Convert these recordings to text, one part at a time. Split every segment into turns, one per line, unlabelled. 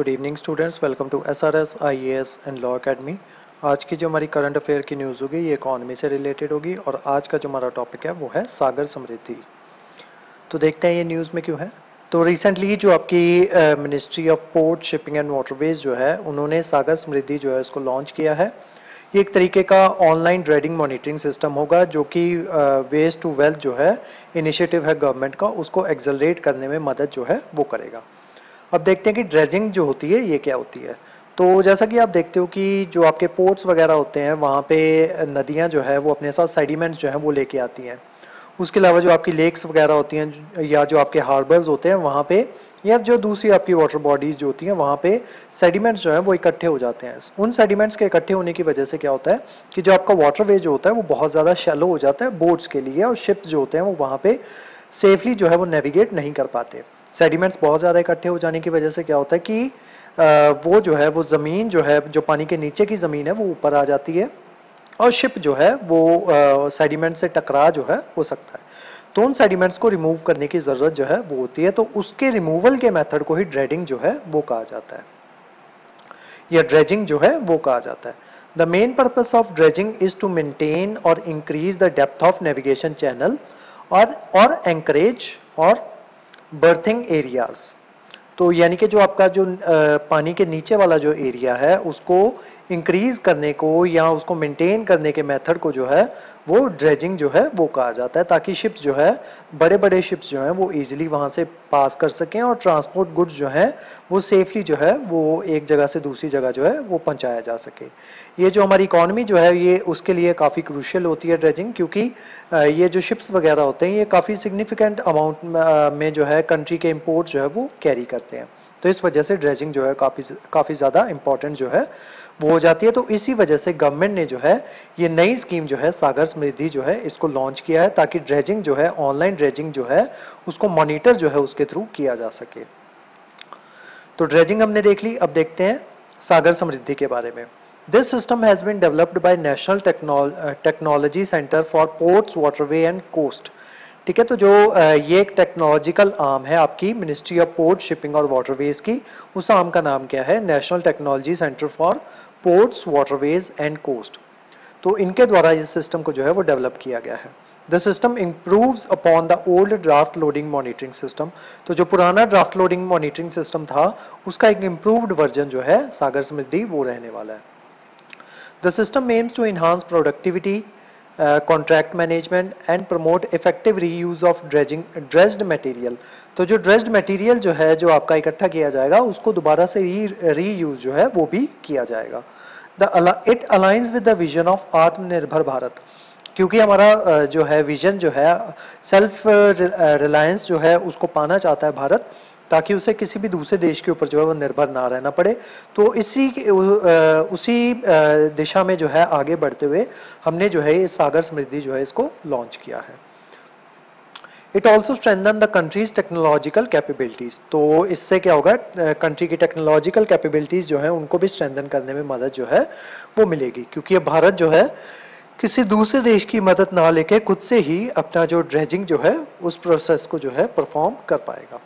Good evening students, welcome to SRS IAS and law academy. आज की जो हमारी करंट अफेयर की न्यूज़ होगी ये इकॉनमी से रिलेटेड होगी और आज का जो हमारा टॉपिक है वो है सागर समृद्धि। तो देखते हैं ये न्यूज़ में क्यों है। तो रिसेंटली जो आपकी ministry of port shipping and waterways जो है उन्होंने सागर समृद्धि जो है इसको लॉन्च किया है। ये एक तरीके का ऑनलाइन ड्रेडिंग मॉनिटरिंग सिस्टम होगा जो कि वेस्ट टू वेल्थ जो है इनिशिएटिव है गवर्नमेंट का, उसको एक्सेलरेट करने में मदद जो है वो करेगा। अब देखते हैं कि ड्रेजिंग जो होती है ये क्या होती है। तो जैसा कि आप देखते हो कि जो आपके पोर्ट्स वगैरह होते हैं वहाँ पे नदियाँ जो है वो अपने साथ सेडिमेंट्स जो हैं वो लेके आती हैं। उसके अलावा जो आपकी लेक्स वगैरह होती हैं या जो आपके हार्बर्स होते हैं वहाँ पे या जो दूसरी आपकी वाटर बॉडीज जो होती हैं वहाँ पे सेडिमेंट्स जो हैं वो इकट्ठे हो जाते हैं। उन सेडिमेंट्स के इकट्ठे होने की वजह से क्या होता है कि जो आपका वाटरवे जो होता है वो बहुत ज़्यादा शैलो हो जाता है बोट्स के लिए, और शिप्स जो होते हैं वो वहाँ पे सेफली जो है वो नेविगेट नहीं कर पाते। सेडिमेंट्स बहुत ज़्यादा इकट्ठे हो जाने की वजह से क्या होता है कि वो जो है वो ज़मीन जो है जो पानी के नीचे की ज़मीन है वो ऊपर आ जाती है और शिप जो है वो सेडिमेंट से टकरा जो है हो सकता है। तो उन सेडिमेंट्स को रिमूव करने की ज़रूरत जो है वो होती है, तो उसके रिमूवल के मेथड को ही ड्रेडिंग जो है वो कहा जाता है या ड्रेजिंग जो है वो कहा जाता है। The main purpose of dredging is to maintain और increase the depth of navigation channel और एंकरेज और बर्थिंग एरियाज। तो यानी कि जो आपका जो पानी के नीचे वाला जो एरिया है उसको इंक्रीज करने को या उसको मेंटेन करने के मेथड को जो है वो ड्रेजिंग जो है वो कहा जाता है, ताकि शिप्स जो है बड़े बड़े शिप्स जो हैं वो इजीली वहाँ से पास कर सकें और ट्रांसपोर्ट गुड्स जो हैं वो सेफली जो है वो एक जगह से दूसरी जगह जो है वो पहुँचाया जा सके। ये जो हमारी इकॉनमी जो है ये उसके लिए काफ़ी क्रूशियल होती है ड्रेजिंग, क्योंकि ये जो शिप्स वगैरह होते हैं ये काफ़ी सिग्निफिकेंट अमाउंट में जो है कंट्री के इम्पोर्ट जो है वो कैरी करते हैं। तो इस वजह से ड्रेजिंग जो है काफ़ी ज़्यादा इंपॉर्टेंट जो है वो हो जाती है। तो इसी वजह से गवर्नमेंट ने जो है ये नई स्कीम जो है सागर समृद्धि जो है इसको लॉन्च किया है, ताकि ड्रेजिंग जो है ऑनलाइन ड्रेजिंग जो है उसको मॉनिटर जो है उसके थ्रू किया जा सके। तो ड्रेजिंग हमने देख ली, अब देखते हैं सागर समृद्धि के बारे में। This system has been developed by national technology centre for ports waterway and coast. ठीक है, तो जो ये एक टेक्नोलॉजिकल आर्म है आपकी मिनिस्ट्री ऑफ पोर्ट शिपिंग और वाटरवेज की, उस आर्म का नाम क्या है? National technology centre for ports waterways and coast. तो इनके द्वारा इस सिस्टम को जो है वो डेवलप किया गया है। The system improves upon the old draft loading monitoring system. तो जो पुराना ड्राफ्ट लोडिंग मॉनिटरिंग सिस्टम था उसका एक इम्प्रूव्ड वर्जन जो है सागर समृद्धि वो रहने वाला है। The system aims to enhance productivity, contract management and promote effective reuse of dredged material. तो जो ड्रेज्ड मटेरियल जो है जो आपका इकट्ठा किया जाएगा उसको दोबारा से रीयूज जो है वो भी किया जाएगा। It aligns with the vision of आत्मनिर्भर भारत, क्योंकि हमारा जो है विजन जो है सेल्फ रिलायंस जो है उसको पाना चाहता है भारत, ताकि उसे किसी भी दूसरे देश के ऊपर जो है वो निर्भर ना रहना पड़े। तो उसी दिशा में जो है आगे बढ़ते हुए हमने जो है ये सागर समृद्धि जो है इसको लॉन्च किया है। It also strengthen the countries technological capabilities. तो इससे क्या होगा, कंट्री की टेक्नोलॉजिकल कैपेबिलिटीज जो है उनको भी स्ट्रेंथन करने में मदद जो है वो मिलेगी, क्योंकि अब भारत जो है किसी दूसरे देश की मदद ना लेके खुद से ही अपना जो ड्रेजिंग जो है उस प्रोसेस को जो है परफॉर्म कर पाएगा।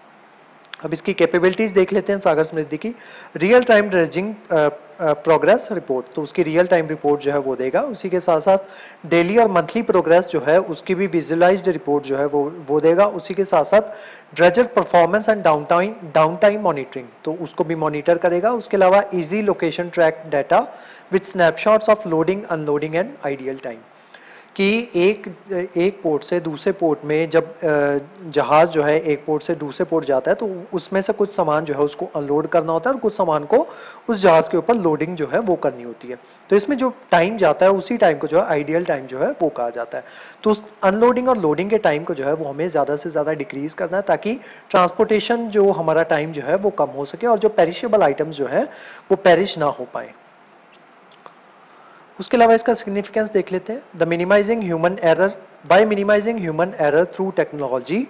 अब इसकी कैपेबिलिटीज देख लेते हैं सागर समृद्धि की। Real time dredging progress report, तो उसकी रियल टाइम रिपोर्ट जो है वो देगा। उसी के साथ साथ डेली और मंथली प्रोग्रेस जो है उसकी भी विजुअलाइज्ड रिपोर्ट जो है वो देगा। उसी के साथ साथ dredger performance and down time monitoring, तो उसको भी मॉनिटर करेगा। उसके अलावा easy location track data with snapshots of loading unloading and ideal time, कि एक पोर्ट से दूसरे पोर्ट में जब जहाज़ जो है एक पोर्ट से दूसरे पोर्ट जाता है तो उसमें से कुछ सामान जो है उसको अनलोड करना होता है और कुछ सामान को उस जहाज़ के ऊपर लोडिंग जो है वो करनी होती है। तो इसमें जो टाइम जाता है उसी टाइम को जो है आइडियल टाइम जो है वो कहा जाता है। तो उस अनलोडिंग और लोडिंग के टाइम को जो है वो हमें ज़्यादा से ज़्यादा डिक्रीज करना है, ताकि ट्रांसपोर्टेशन जो हमारा टाइम जो है वो कम हो सके और जो पेरिशेबल आइटम्स जो है वो पेरिश ना हो पाए। उसके अलावा इसका सिग्निफिकेंस देख लेते हैं। The minimising human error, by minimising human error through technology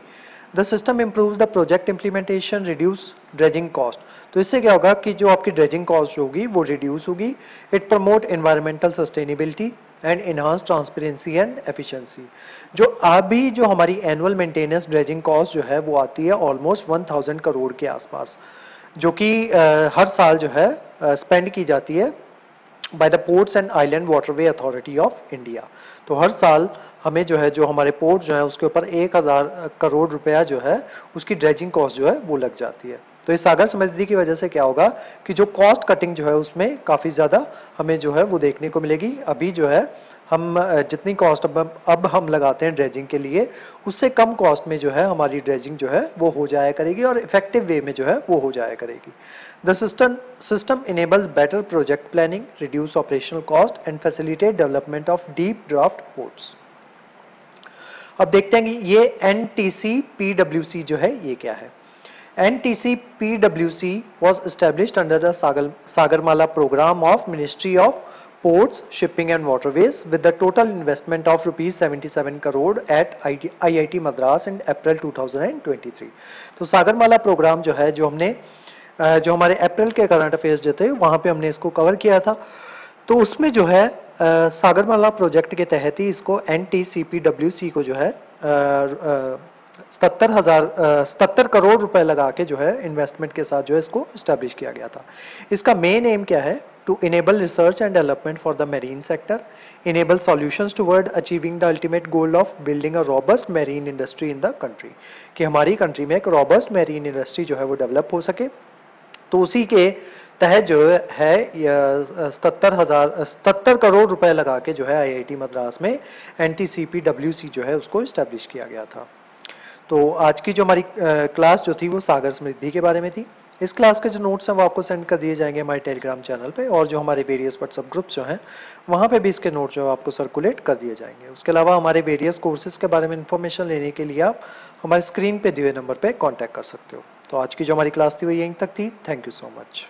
the system improves the project implementation, reduce dredging cost. तो इससे क्या होगा कि जो आपकी ड्रेजिंग कॉस्ट होगी वो रिड्यूस होगी। It promote environmental sustainability and enhance transparency and efficiency. जो अभी जो हमारी एनुअल मेंटेनेंस ड्रेजिंग कॉस्ट जो है वो आती है ऑलमोस्ट 1000 करोड़ के आसपास। जो कि हर साल जो है स्पेंड की जाती है by the ports and island waterway authority of India. तो हर साल हमें जो है, जो हमारे पोर्ट जो है उसके ऊपर 1000 करोड़ रुपया जो है उसकी ड्रेजिंग कॉस्ट जो है वो लग जाती है। तो इस सागर समृद्धि की वजह से क्या होगा कि जो कॉस्ट कटिंग जो है उसमें काफ़ी ज़्यादा हमें जो है वो देखने को मिलेगी। अभी जो है हम जितनी कॉस्ट अब हम लगाते हैं ड्रेजिंग के लिए, उससे कम कॉस्ट में जो है हमारी ड्रेजिंग जो है वो हो जाया करेगी और इफेक्टिव वे में जो है वो हो जाया करेगी। The system enables better project planning, reduce operational cost and facilitate development of deep draft ports। अब देखते हैं कि ये NTC-PWC जो है ये क्या है। NTC-PWC was established under the Sagarmala program of Ministry of Ports, Shipping and Waterways with the total investment of rupees 77 crore at IIT Madras in April 2023। तो सागरमाला प्रोग्राम जो है, जो हमारे अप्रैल के करंट अफेयर्स जो थे वहाँ पे हमने इसको कवर किया था। तो उसमें जो है सागरमाला प्रोजेक्ट के तहत ही इसको NTCPWC को जो है 77 करोड़ रुपए लगा के जो है इन्वेस्टमेंट के साथ जो है इसको इस्टेब्लिश किया गया था। इसका मेन एम क्या है? To enable research and development for the marine sector, enable solutions toward achieving the ultimate goal of building a robust marine industry in the country, कि हमारी कंट्री में एक रॉबस्ट मेरीन इंडस्ट्री जो है वो develop हो सके। तो उसी के तहत जो है 77 करोड़ रुपए लगा के जो है IIT मद्रास में NTCPWC जो है उसको इस्टेब्लिश किया गया था। तो आज की जो हमारी क्लास जो थी वो सागर समृद्धि के बारे में थी। इस क्लास के जो नोट्स हैं वो आपको सेंड कर दिए जाएंगे हमारे टेलीग्राम चैनल पे, और जो हमारे वेरियस व्हाट्सएप ग्रुप्स जो हैं वहाँ पे भी इसके नोट्स जो है आपको सर्कुलेट कर दिए जाएंगे। उसके अलावा हमारे वेरियस कोर्सेज के बारे में इन्फॉर्मेशन लेने के लिए आप हमारे स्क्रीन पे दिए नंबर पे कांटेक्ट कर सकते हो। तो आज की जो हमारी क्लास थी वो यहीं तक थी। Thank you so much.